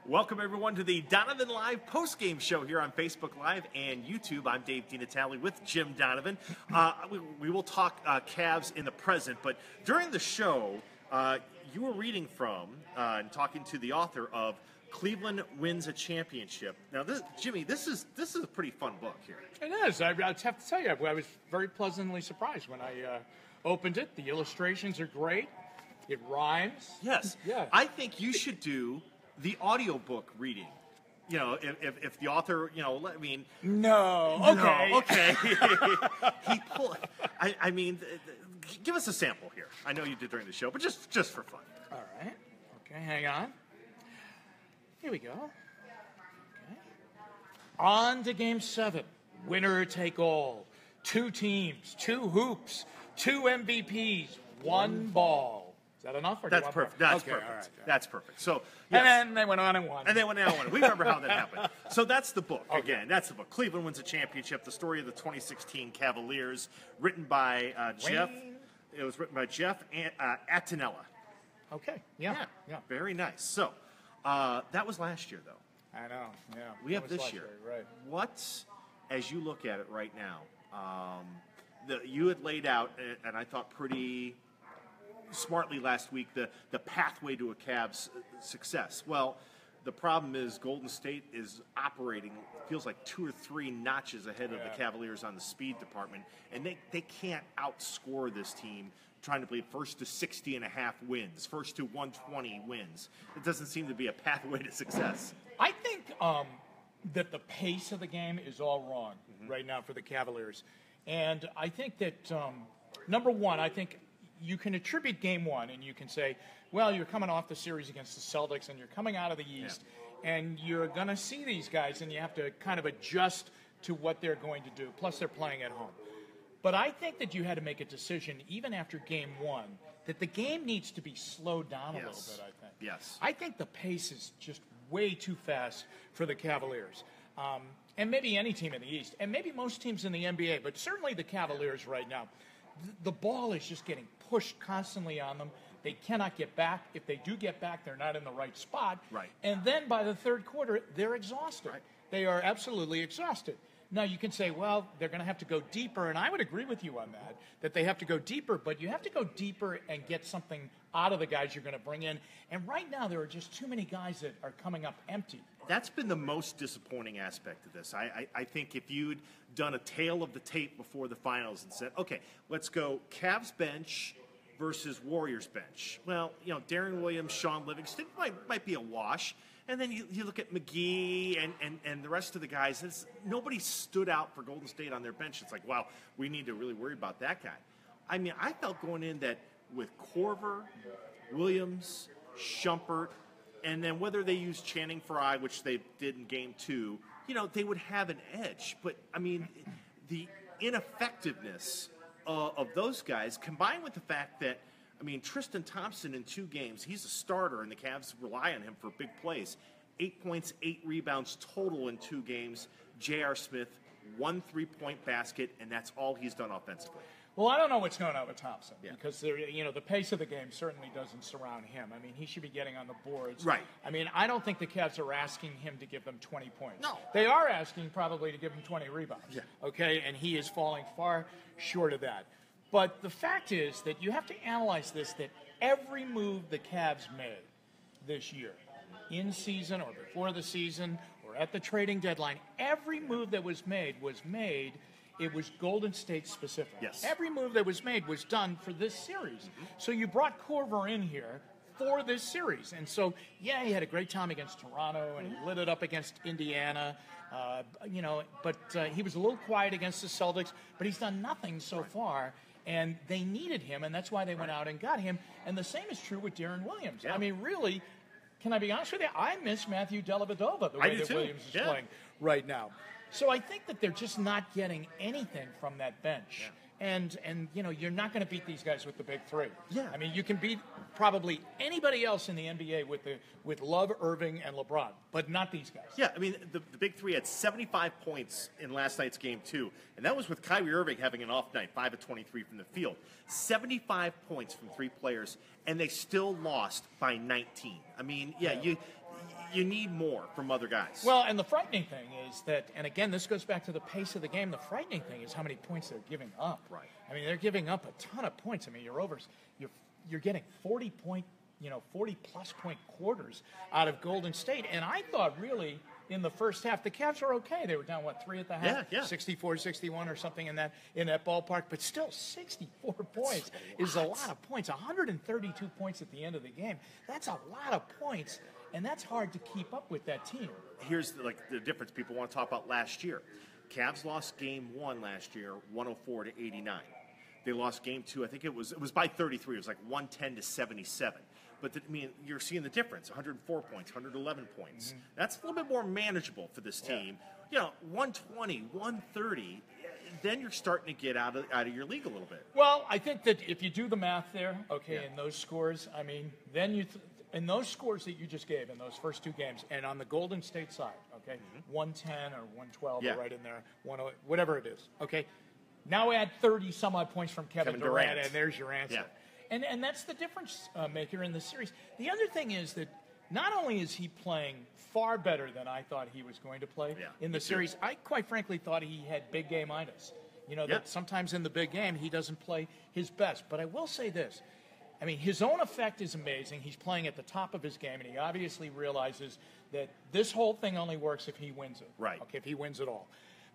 Welcome, everyone, to the Donovan Live postgame show here on Facebook Live and YouTube. I'm Dave DeNatale with Jim Donovan. We will talk Cavs in the present, but during the show, you were reading from and talking to the author of Cleveland Wins a Championship. Now, Jimmy, this is a pretty fun book here. It is. I have to tell you, I was very pleasantly surprised when I opened it. The illustrations are great. It rhymes. Yes. Yeah. I think you should do the audiobook reading. You know, if the author, I mean... No. Okay. No, okay. I mean, give us a sample here. I know you did during the show, but just for fun. All right. Okay, hang on. Here we go. Okay. On to Game 7. Winner take all. 2 teams, 2 hoops, 2 MVPs, 1 ball. Is that enough? That's perfect. That's perfect. All right. That's perfect. So, yes. And then they went on and won. And they went on and won. We remember how that happened. So that's the book. Okay. Again, that's the book. Cleveland Wins a Championship, the story of the 2016 Cavaliers, written by Jeff. It was written by Jeff Attinella. Okay. Yeah. Very nice. So that was last year, though. I know. Yeah. We have this year. Right. What, as you look at it right now, you had laid out, and I thought pretty smartly last week, the pathway to a Cavs success. Well, the problem is Golden State is operating, feels like 2 or 3 notches ahead of the Cavaliers on the speed department, and they can't outscore this team trying to play first to 60.5 wins, first to 120 wins. It doesn't seem to be a pathway to success. I think that the pace of the game is all wrong right now for the Cavaliers. And I think that, number one, I think you can attribute Game 1 and you can say, well, you're coming off the series against the Celtics and you're coming out of the East and you're going to see these guys and you have to kind of adjust to what they're going to do. Plus, they're playing at home. But I think that you had to make a decision, even after Game 1, that the game needs to be slowed down a little bit, I think. Yes. I think the pace is just way too fast for the Cavaliers. And maybe any team in the East, and maybe most teams in the NBA, but certainly the Cavaliers right now. The ball is just getting pushed constantly on them. They cannot get back. If they do get back, they're not in the right spot. Right. And then by the third quarter, they're exhausted. Right. They are absolutely exhausted. Now, you can say, well, they're going to have to go deeper, and I would agree with you on that they have to go deeper, but you have to go deeper and get something out of the guys you're going to bring in. And right now, there are just too many guys that are coming up empty. That's been the most disappointing aspect of this. I think if you'd done a tail of the tape before the finals and said, okay, let's go Cavs bench versus Warriors bench. Well, Darren Williams, Sean Livingston might be a wash. And then you look at McGee and the rest of the guys. Nobody stood out for Golden State on their bench. It's like, wow, we need to really worry about that guy. I mean, I felt going in that with Korver, Williams, Shumpert, and then whether they use Channing Frye, which they did in Game 2, they would have an edge. But, I mean, the ineffectiveness of those guys, combined with the fact that, Tristan Thompson in 2 games, he's a starter, and the Cavs rely on him for big plays. 8 points, 8 rebounds total in 2 games. J.R. Smith, 1 3-point basket, and that's all he's done offensively. Well, I don't know what's going on with Thompson because the pace of the game certainly doesn't surround him. He should be getting on the boards. Right. I don't think the Cavs are asking him to give them 20 points. No. They are asking probably to give him 20 rebounds. Yeah. Okay, and he is falling far short of that. But the fact is that you have to analyze this, that every move the Cavs made this year, in season or before the season or at the trading deadline, every move that was made, it was Golden State specific. Yes. Every move that was made was done for this series. So you brought Korver in here for this series. And so, he had a great time against Toronto, and he lit it up against Indiana. But he was a little quiet against the Celtics, but he's done nothing so far. And they needed him, and that's why they went out and got him. And the same is true with Darren Williams. Yeah. really, can I be honest with you? I miss Matthew Dellavedova the way that Williams is playing right now. So I think that they're just not getting anything from that bench. Yeah. And you're not going to beat these guys with the big 3. Yeah. You can beat probably anybody else in the NBA with Love, Irving, and LeBron, but not these guys. Yeah, the big 3 had 75 points in last night's Game 2, and that was with Kyrie Irving having an off night, 5 of 23 from the field. 75 points from 3 players, and they still lost by 19. you need more from other guys. Well, and the frightening thing is that, and again, this goes back to the pace of the game. The frightening thing is how many points they're giving up. Right. I mean, they're giving up a ton of points. I mean, you're getting 40 plus point quarters out of Golden State. And I thought really in the first half, the Cavs were okay. They were down, 3 at the half? Yeah. 64-61 or something in that ballpark. But still, 64 points is a lot of points. 132 points at the end of the game. That's a lot of points, and that's hard to keep up with that team. Here's the difference people want to talk about last year. Cavs lost game 1 last year, 104-89. They lost game 2, I think it was by 33. It was like 110-77. But you're seeing the difference: 104 points, 111 points. Mm-hmm. That's a little bit more manageable for this team. 120, 130. Then you're starting to get out of your league a little bit. Well, I think that if you do the math there, in those scores, then in those scores that you just gave in those first 2 games, and on the Golden State side, 110 or 112 or right in there, 108, whatever it is, Now add 30 some odd points from Kevin Durant, and there's your answer. Yeah. And that's the difference maker in the series. The other thing is that not only is he playing far better than I thought he was going to play in the series, I quite frankly thought he had big game-itis. That sometimes in the big game he doesn't play his best. But I will say this. His own effect is amazing. He's playing at the top of his game, and he obviously realizes that this whole thing only works if he wins it. Right. If he wins it all.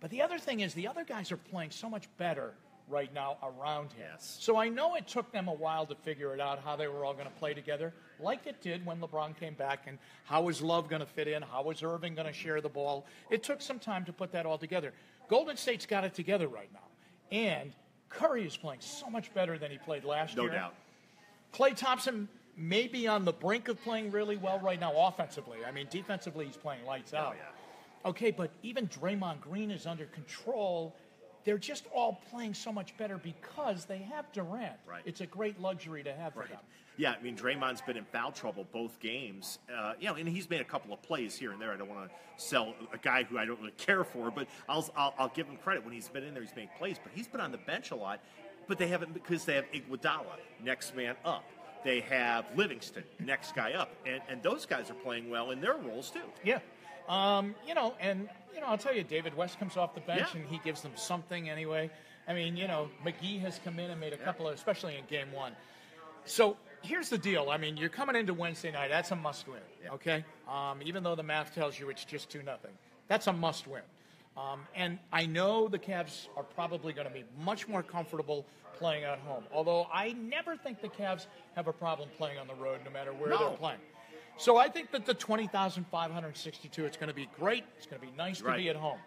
But the other thing is the other guys are playing so much better right now around him. Yes. So I know it took them a while to figure it out how they were all going to play together, like it did when LeBron came back, and how was Love going to fit in, how was Irving going to share the ball. It took some time to put that all together. Golden State's got it together right now. And Curry is playing so much better than he played last year. No doubt. Klay Thompson may be on the brink of playing really well right now offensively. Defensively he's playing lights out. Okay, but even Draymond Green is under control. They're just all playing so much better because they have Durant. Right. It's a great luxury to have for them. Yeah, Draymond's been in foul trouble both games. And he's made a couple of plays here and there. I don't want to sell a guy who I don't really care for, but I'll give him credit. When he's been in there, he's made plays. But he's been on the bench a lot. But they haven't, because they have Iguodala, next man up. They have Livingston, next guy up. And those guys are playing well in their roles, too. Yeah. I'll tell you, David West comes off the bench and he gives them something anyway. McGee has come in and made a couple of, especially in game 1. So here's the deal. You're coming into Wednesday night. That's a must-win, okay? Even though the math tells you it's just 2-0. That's a must-win. And I know the Cavs are probably going to be much more comfortable playing at home, although I never think the Cavs have a problem playing on the road no matter where they're playing. So I think that the 20,562, it's going to be great. It's going to be nice to be at home.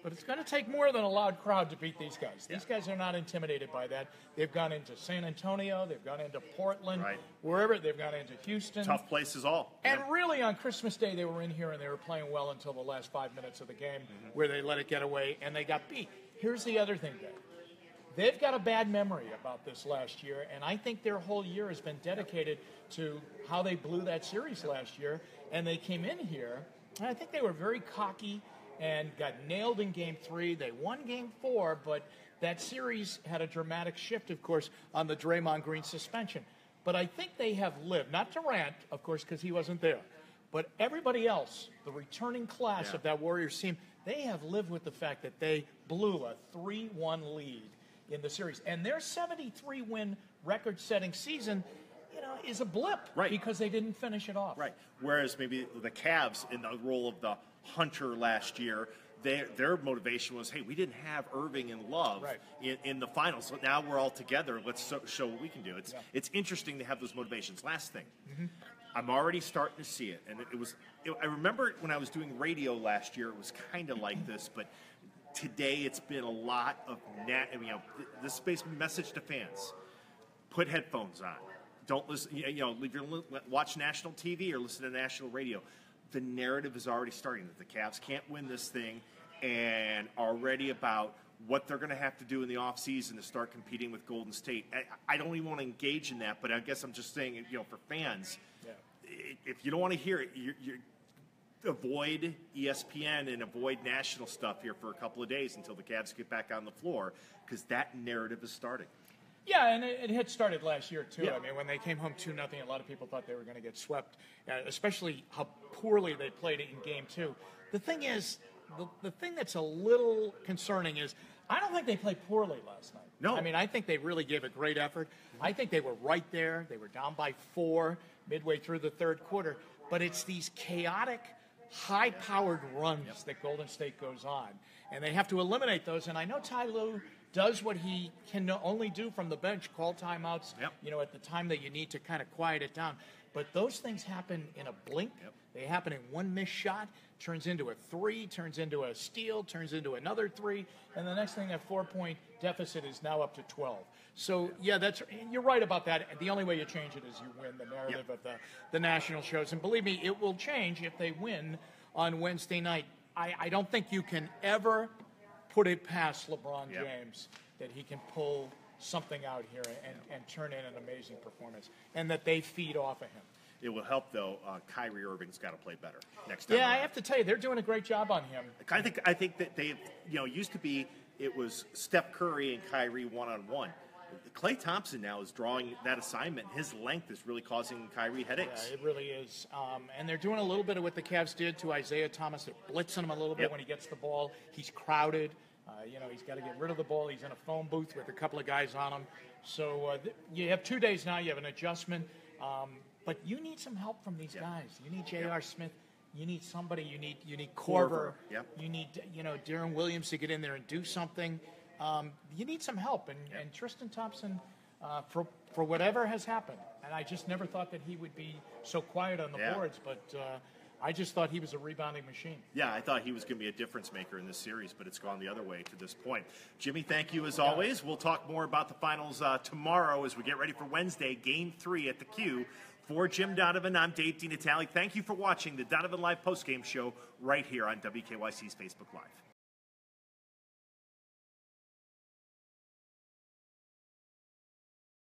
But it's going to take more than a loud crowd to beat these guys. These guys are not intimidated by that. They've gone into San Antonio. They've gone into Portland. Wherever. They've gone into Houston. Tough places all. And really on Christmas Day, they were in here and they were playing well until the last 5 minutes of the game where they let it get away and they got beat. Here's the other thing, Dave. They've got a bad memory about this last year, and I think their whole year has been dedicated to how they blew that series last year. And they came in here, and I think they were very cocky and got nailed in Game 3. They won Game 4, but that series had a dramatic shift, of course, on the Draymond Green suspension. But I think they have lived, not Durant, of course, because he wasn't there, but everybody else, the returning class of that Warriors team, they have lived with the fact that they blew a 3-1 lead in the series. And their 73-win record-setting season, is a blip because they didn't finish it off. Right. Whereas maybe the Cavs, in the role of the hunter last year, their motivation was, hey, we didn't have Irving and Love in the finals, so now we're all together. Let's show what we can do. It's interesting to have those motivations. Last thing, I'm already starting to see it, and I remember when I was doing radio last year, it was kind of like this, but today it's been a lot of this space message to fans: put headphones on. Don't listen. Watch national TV or listen to national radio. The narrative is already starting that the Cavs can't win this thing, and already about what they're going to have to do in the offseason to start competing with Golden State. I don't even want to engage in that, but I guess I'm just saying, for fans, if you don't want to hear it, you avoid ESPN and avoid national stuff here for a couple of days until the Cavs get back on the floor, because that narrative is starting. Yeah, and it had started last year, too. When they came home 2-0, a lot of people thought they were going to get swept, especially how poorly they played it in Game 2. The thing is, the thing that's a little concerning is I don't think they played poorly last night. No. I mean, I think they really gave a great effort. I think they were right there. They were down by 4 midway through the third quarter. But it's these chaotic, high-powered runs that Golden State goes on. And they have to eliminate those. And I know Ty Lue does what he can only do from the bench, call timeouts, at the time that you need to kind of quiet it down. But those things happen in a blink. They happen in one missed shot, turns into a 3, turns into a steal, turns into another 3, and the next thing, that 4-point deficit is now up to 12. So, yeah, you're right about that. The only way you change it is you win the narrative of the national shows. And believe me, it will change if they win on Wednesday night. I don't think you can ever put it past LeBron James that he can pull something out here and turn in an amazing performance, and that they feed off of him. It will help, though. Kyrie Irving's got to play better next time. Yeah, around. I have to tell you, they're doing a great job on him. I think that they, used to be it was Steph Curry and Kyrie one-on-one. Klay Thompson now is drawing that assignment. His length is really causing Kyrie headaches. Yeah, it really is. And they're doing a little bit of what the Cavs did to Isaiah Thomas. They're blitzing him a little bit when he gets the ball. He's crowded. He's got to get rid of the ball. He's in a phone booth with a couple of guys on him. So you have 2 days now. You have an adjustment. But you need some help from these guys. You need J.R. Smith. You need somebody. You need Korver. You need Darren Williams to get in there and do something. You need some help. And Tristan Thompson, for whatever has happened, and I just never thought that he would be so quiet on the boards, but I just thought he was a rebounding machine. Yeah, I thought he was going to be a difference maker in this series, but it's gone the other way to this point. Jimmy, thank you as always. We'll talk more about the finals tomorrow as we get ready for Wednesday, Game 3 at the Q. For Jim Donovan, I'm Dave DeNatale. Thank you for watching the Donovan Live postgame show right here on WKYC's Facebook Live.